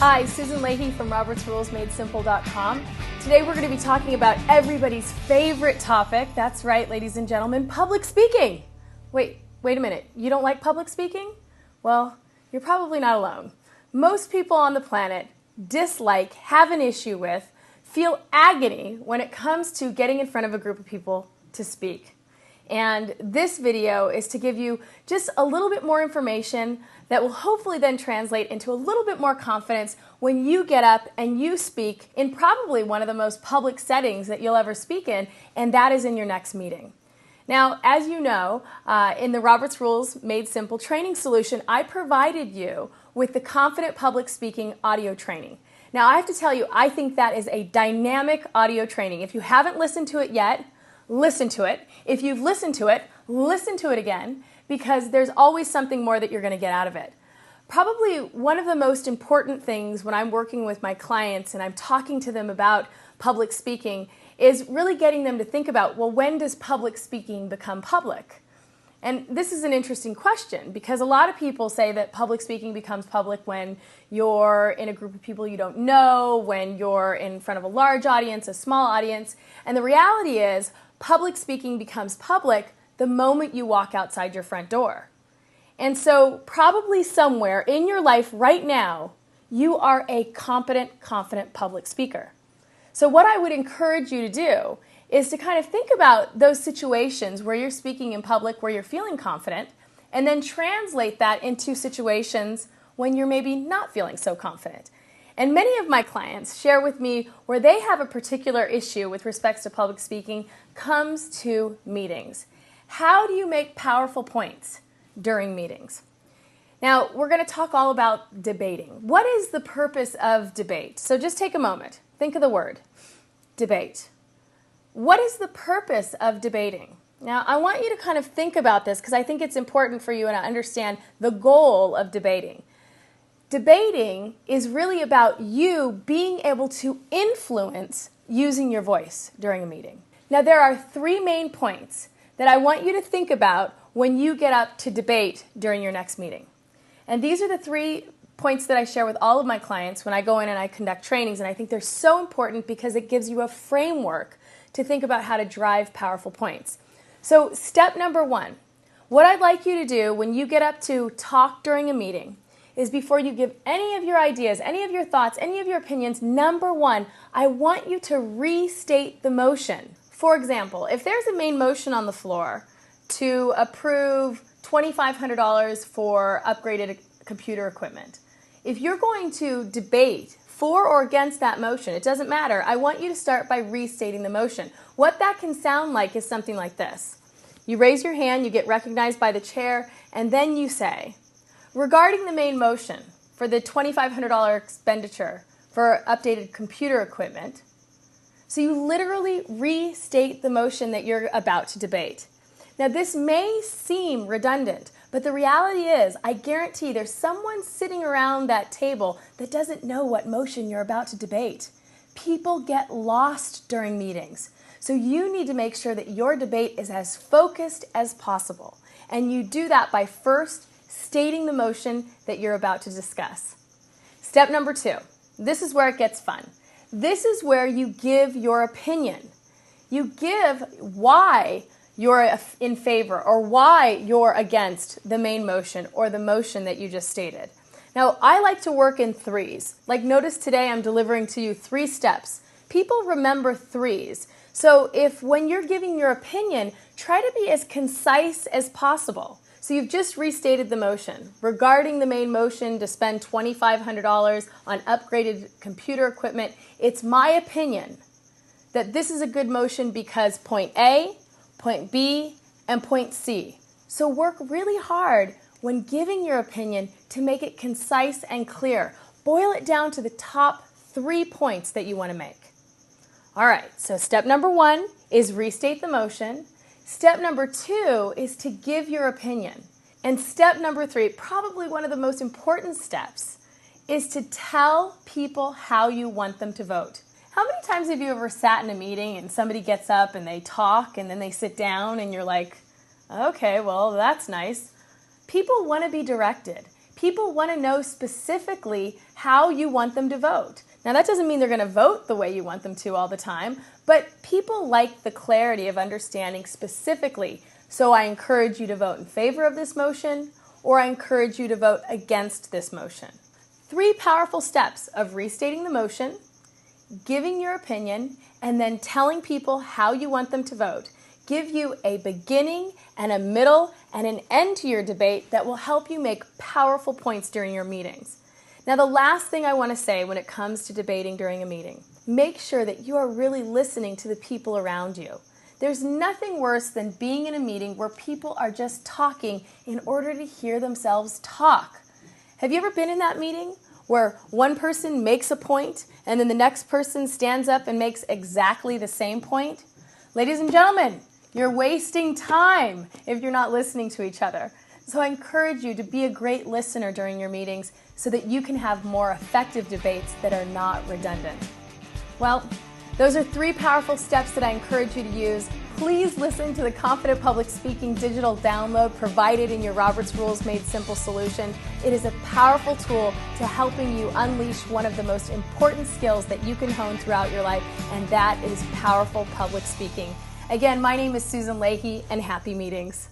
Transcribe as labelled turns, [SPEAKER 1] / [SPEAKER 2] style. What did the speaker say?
[SPEAKER 1] Hi, Susan Leahy from robertsrulesmadesimple.com. Today we're going to be talking about everybody's favorite topic. That's right, ladies and gentlemen, public speaking. Wait a minute. You don't like public speaking? Well, you're probably not alone. Most people on the planet dislike, have an issue with, feel agony when it comes to getting in front of a group of people to speak. And this video is to give you just a little bit more information that will hopefully then translate into a little bit more confidence when you get up and you speak in probably one of the most public settings that you'll ever speak in, and that is in your next meeting. Now, as you know, in the Roberts Rules Made Simple training solution, I provided you with the Confident Public Speaking audio training. Now, I have to tell you, I think that is a dynamic audio training. If you haven't listened to it yet, listen to it. If you've listened to it, listen to it again, because there's always something more that you're going to get out of it. Probably one of the most important things when I'm working with my clients and I'm talking to them about public speaking is really getting them to think about, well, when does public speaking become public? And this is an interesting question because a lot of people say that public speaking becomes public when you're in a group of people you don't know, when you're in front of a large audience, a small audience. And the reality is public speaking becomes public the moment you walk outside your front door. And so probably somewhere in your life right now, you are a competent, confident public speaker. So what I would encourage you to do is to kind of think about those situations where you're speaking in public, where you're feeling confident, and then translate that into situations when you're maybe not feeling so confident. And many of my clients share with me where they have a particular issue with respect to public speaking comes to meetings. How do you make powerful points during meetings? Now, we're going to talk all about debating. What is the purpose of debate? So just take a moment. Think of the word, debate. What is the purpose of debating? Now, I want you to kind of think about this because I think it's important for you to understand the goal of debating. Debating is really about you being able to influence using your voice during a meeting. Now, there are three main points that I want you to think about when you get up to debate during your next meeting. And these are the 3 points that I share with all of my clients when I go in and I conduct trainings, and I think they're so important because it gives you a framework to think about how to drive powerful points. So step number 1, what I'd like you to do when you get up to talk during a meeting is before you give any of your ideas, any of your thoughts, any of your opinions, number 1, I want you to restate the motion. For example, if there's a main motion on the floor to approve $2,500 for upgraded computer equipment, if you're going to debate for or against that motion, it doesn't matter. I want you to start by restating the motion. What that can sound like is something like this. You raise your hand, you get recognized by the chair, and then you say, regarding the main motion for the $2,500 expenditure for updated computer equipment, so you literally restate the motion that you're about to debate. Now, this may seem redundant, but the reality is, I guarantee there's someone sitting around that table that doesn't know what motion you're about to debate. People get lost during meetings. So you need to make sure that your debate is as focused as possible. And you do that by first stating the motion that you're about to discuss. Step number 2, this is where it gets fun. This is where you give your opinion. You give why you're in favor or why you're against the main motion or the motion that you just stated. Now, I like to work in 3s. Like notice today I'm delivering to you 3 steps. People remember 3s. So if when you're giving your opinion, try to be as concise as possible. So you've just restated the motion. Regarding the main motion to spend $2,500 on upgraded computer equipment, it's my opinion that this is a good motion because point A, point B, and point C. So work really hard when giving your opinion to make it concise and clear. Boil it down to the top 3 points that you want to make. All right, so step number 1 is restate the motion. Step number 2 is to give your opinion. And step number 3, probably one of the most important steps, is to tell people how you want them to vote. How many times have you ever sat in a meeting and somebody gets up and they talk and then they sit down and you're like, okay, well, that's nice. People want to be directed. People want to know specifically how you want them to vote. Now, that doesn't mean they're going to vote the way you want them to all the time, but people like the clarity of understanding specifically. So I encourage you to vote in favor of this motion, or I encourage you to vote against this motion. 3 powerful steps of restating the motion, giving your opinion, and then telling people how you want them to vote give you a beginning and a middle and an end to your debate that will help you make powerful points during your meetings. Now, the last thing I want to say when it comes to debating during a meeting, make sure that you are really listening to the people around you. There's nothing worse than being in a meeting where people are just talking in order to hear themselves talk. Have you ever been in that meeting where one person makes a point and then the next person stands up and makes exactly the same point? Ladies and gentlemen, you're wasting time if you're not listening to each other. So I encourage you to be a great listener during your meetings so that you can have more effective debates that are not redundant. Well, those are 3 powerful steps that I encourage you to use. Please listen to the Confident Public Speaking digital download provided in your Robert's Rules Made Simple solution. It is a powerful tool to helping you unleash one of the most important skills that you can hone throughout your life, and that is powerful public speaking. Again, my name is Susan Leahy, and happy meetings.